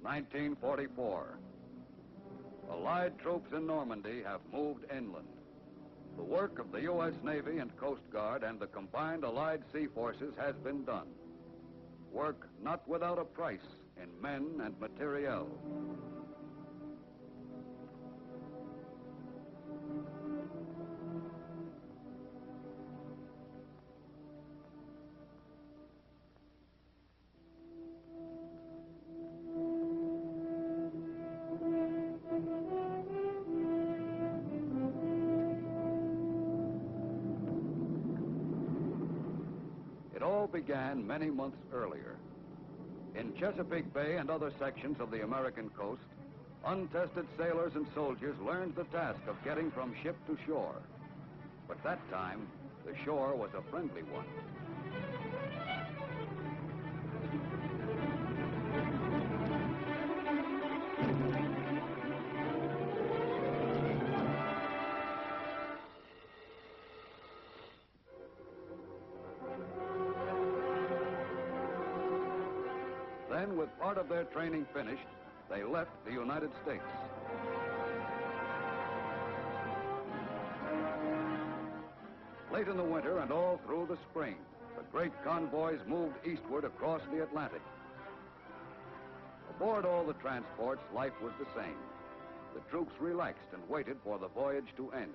1944. Allied troops in Normandy have moved inland. The work of the U.S. Navy and Coast Guard and the combined Allied sea forces has been done. Work not without a price in men and materiel. It all began many months earlier. In Chesapeake Bay and other sections of the American coast, untested sailors and soldiers learned the task of getting from ship to shore. But that time, the shore was a friendly one. Then, with part of their training finished, they left the United States. Late in the winter and all through the spring, the great convoys moved eastward across the Atlantic. Aboard all the transports, life was the same. The troops relaxed and waited for the voyage to end.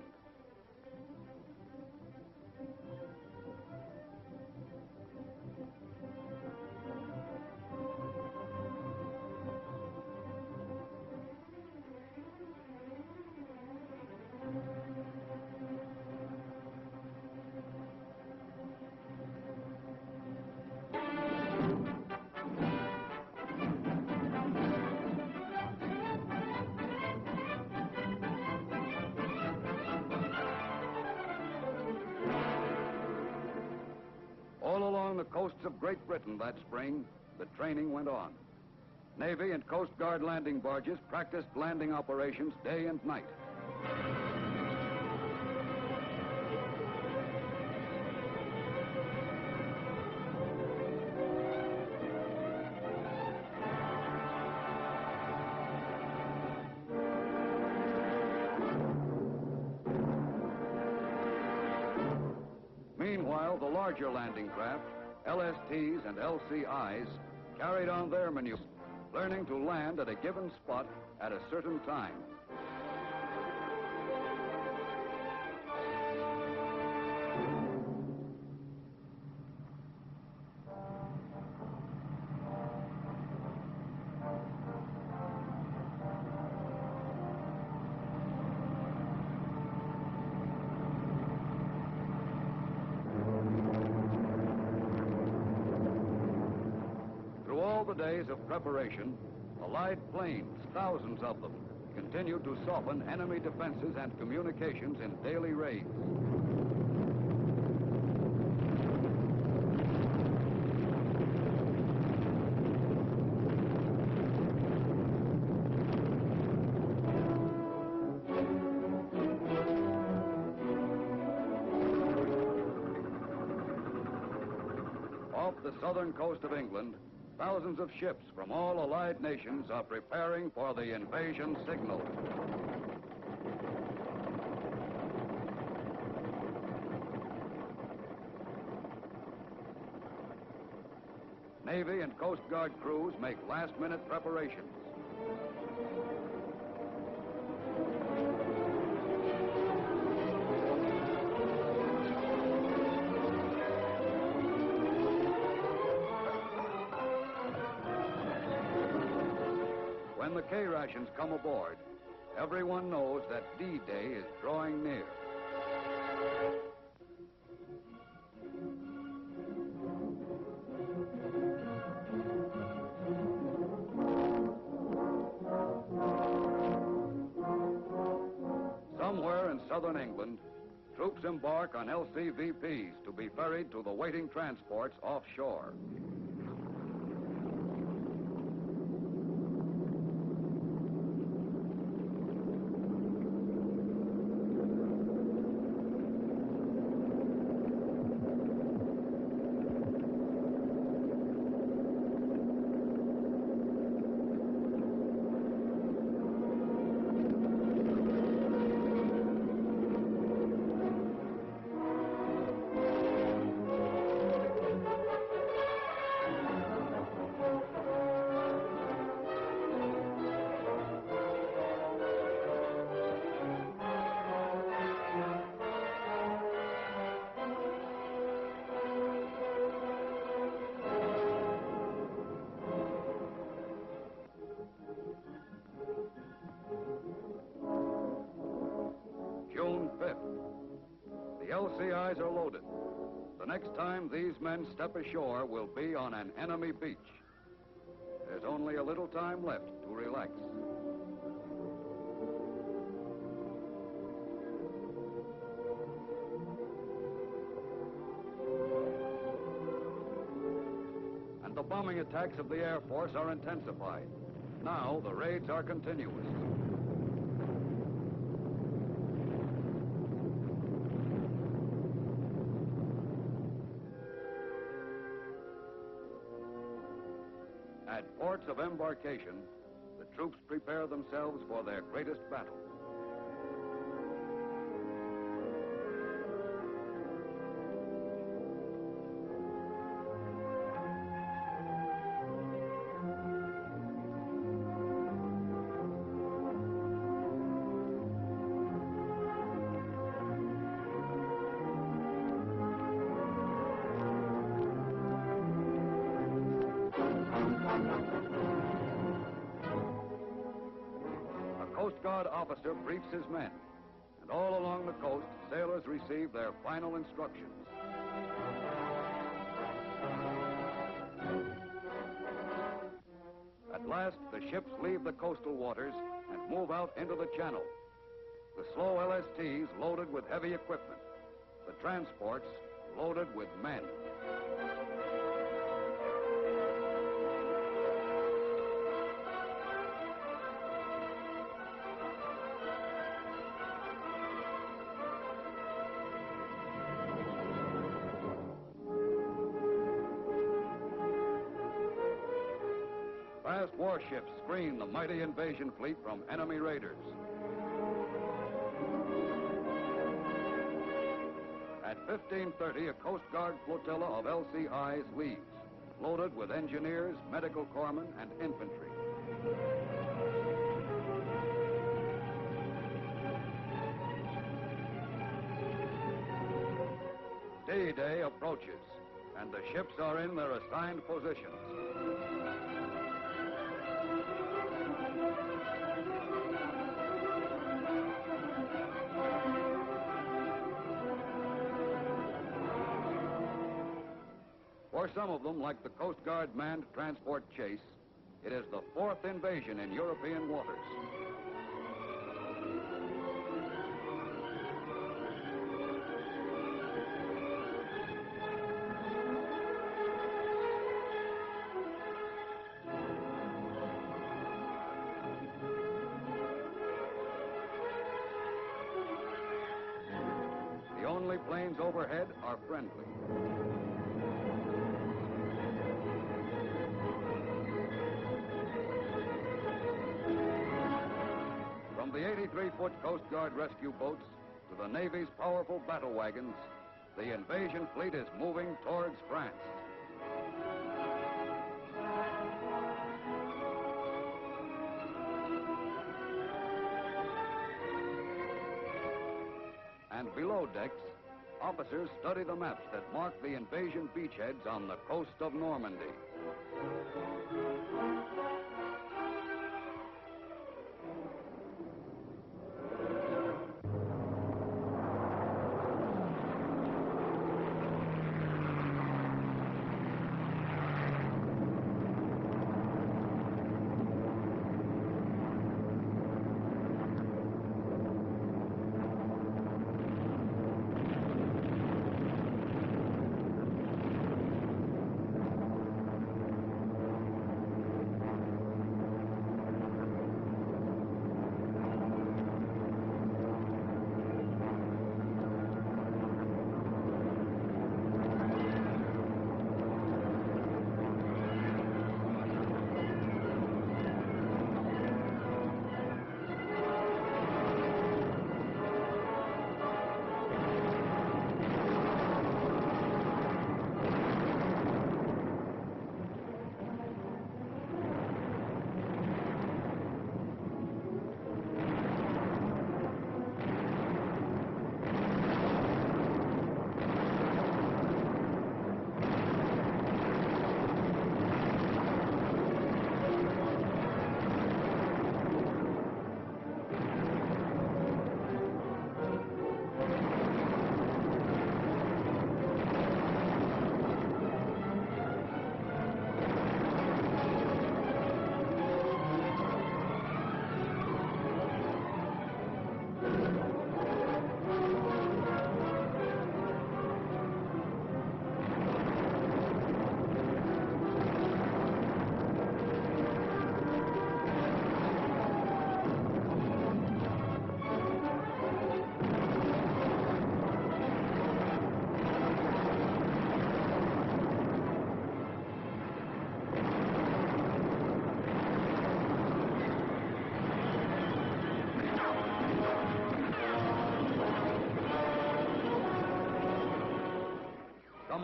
All along the coasts of Great Britain that spring, the training went on. Navy and Coast Guard landing barges practiced landing operations day and night. Meanwhile, the larger landing craft, LSTs and LCIs, carried on their maneuvers, learning to land at a given spot at a certain time. All the days of preparation, Allied planes, thousands of them, continued to soften enemy defenses and communications in daily raids. Off the southern coast of England, thousands of ships from all Allied nations are preparing for the invasion signal. Navy and Coast Guard crews make last-minute preparations. When the K-rations come aboard, everyone knows that D-Day is drawing near. Somewhere in southern England, troops embark on LCVPs to be ferried to the waiting transports offshore. LCIs are loaded. The next time these men step ashore will be on an enemy beach. There's only a little time left to relax. And the bombing attacks of the Air Force are intensified. Now the raids are continuous. At ports of embarkation, the troops prepare themselves for their greatest battle. Coast Guard officer briefs his men, and all along the coast, sailors receive their final instructions. At last, the ships leave the coastal waters and move out into the channel. The slow LSTs loaded with heavy equipment, the transports loaded with men. Fast warships screen the mighty invasion fleet from enemy raiders. At 15:30, a Coast Guard flotilla of LCIs leaves, loaded with engineers, medical corpsmen, and infantry. D-Day approaches, and the ships are in their assigned positions. For some of them, like the Coast Guard manned transport Chase, it is the fourth invasion in European waters. The only planes overhead are friendly. From the 83-foot Coast Guard rescue boats to the Navy's powerful battle wagons, the invasion fleet is moving towards France. And below decks, officers study the maps that mark the invasion beachheads on the coast of Normandy.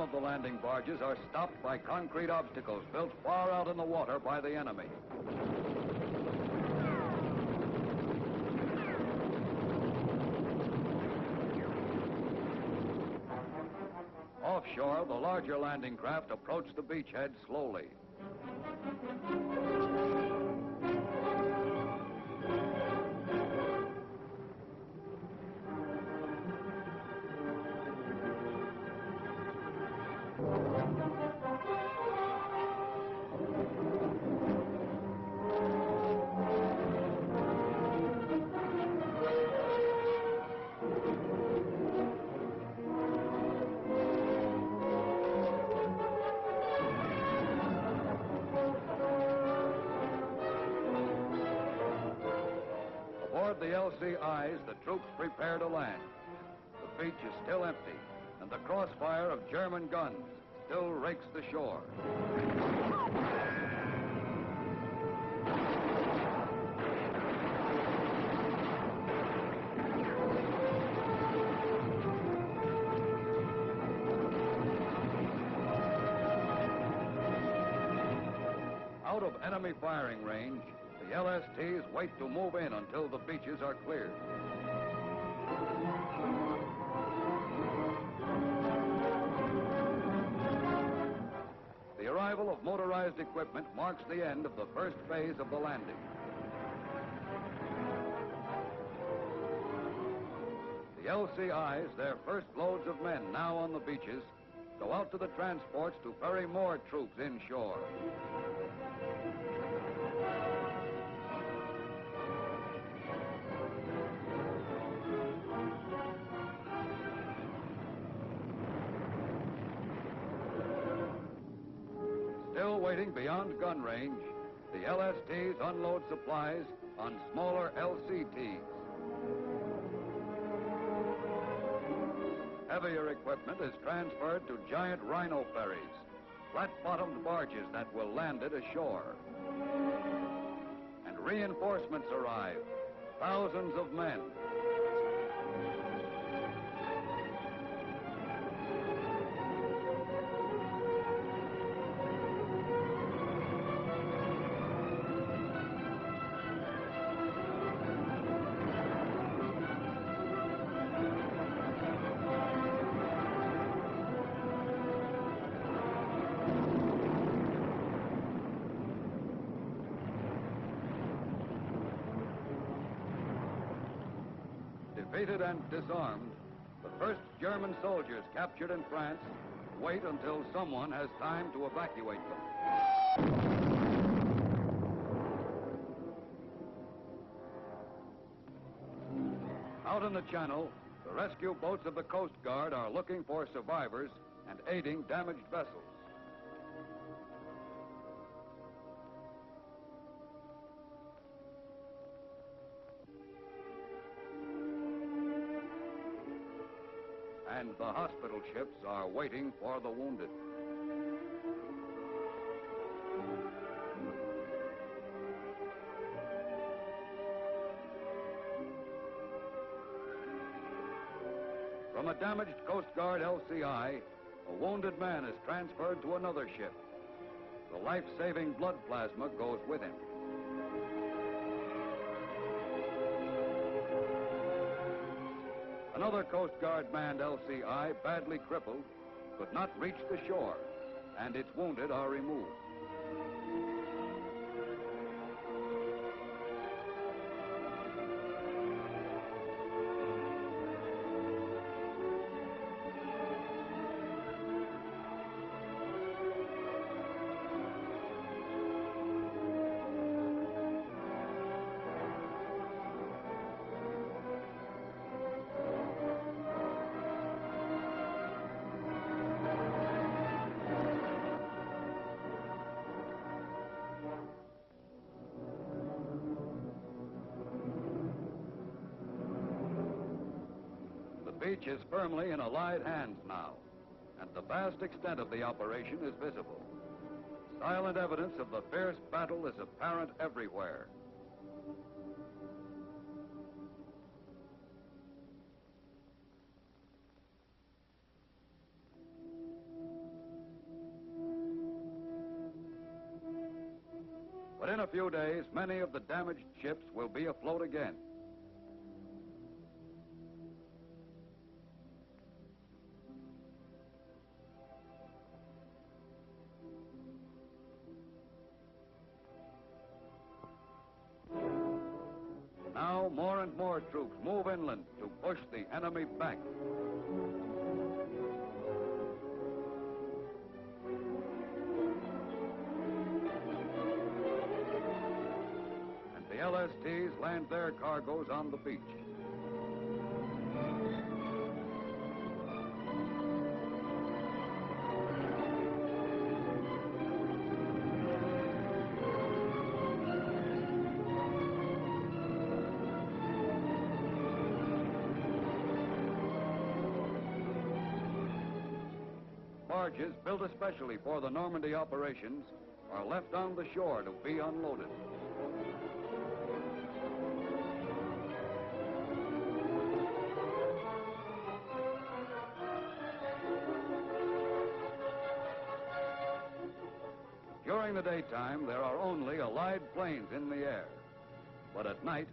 of the landing barges are stopped by concrete obstacles built far out in the water by the enemy. Offshore, the larger landing craft approach the beachhead slowly. Aboard the LCIs, the troops prepare to land. The beach is still empty, and the crossfire of German guns still rakes the shore. Out of enemy firing range, the LSTs wait to move in until the beaches are cleared. The arrival of motorized equipment marks the end of the first phase of the landing. The LCIs, their first loads of men now on the beaches, go out to the transports to ferry more troops inshore. Still waiting beyond gun range, the LSTs unload supplies on smaller LCTs. Heavier equipment is transferred to giant rhino ferries, flat-bottomed barges that will land it ashore. And reinforcements arrive, thousands of men. Defeated and disarmed, the first German soldiers captured in France wait until someone has time to evacuate them. Out in the channel, the rescue boats of the Coast Guard are looking for survivors and aiding damaged vessels. And the hospital ships are waiting for the wounded. From a damaged Coast Guard LCI, a wounded man is transferred to another ship. The life-saving blood plasma goes with him. Another Coast Guard manned LCI, badly crippled, could not reach the shore, and its wounded are removed. The beach is firmly in Allied hands now, and the vast extent of the operation is visible. Silent evidence of the fierce battle is apparent everywhere. a few days, many of the damaged ships will be afloat again. Now, more and more troops move inland to push the enemy back. And the LSTs land their cargoes on the beach. Barges built especially for the Normandy operations are left on the shore to be unloaded. During the daytime, there are only Allied planes in the air. But at night,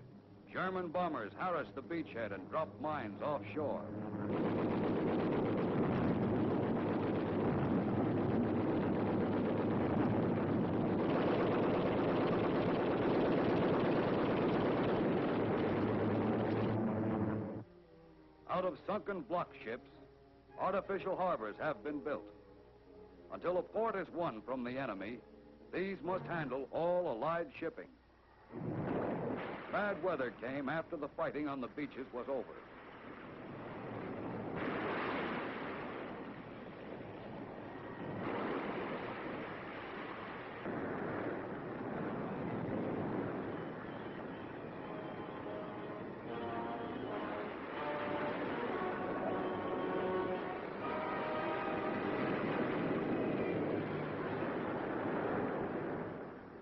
German bombers harass the beachhead and drop mines offshore. Out of sunken block ships, artificial harbors have been built. Until a port is won from the enemy, these must handle all Allied shipping. Bad weather came after the fighting on the beaches was over.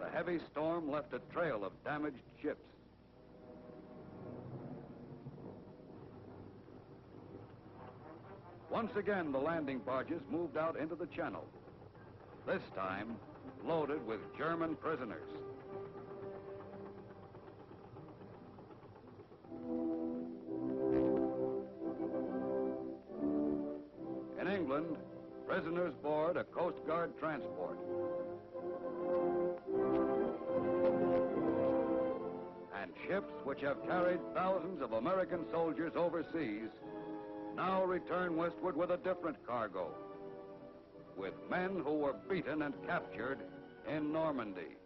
The heavy storm left a trail of damaged ships. Once again, the landing barges moved out into the channel, this time loaded with German prisoners. In England, prisoners board a Coast Guard transport. And ships which have carried thousands of American soldiers overseas now return westward with a different cargo, with men who were beaten and captured in Normandy.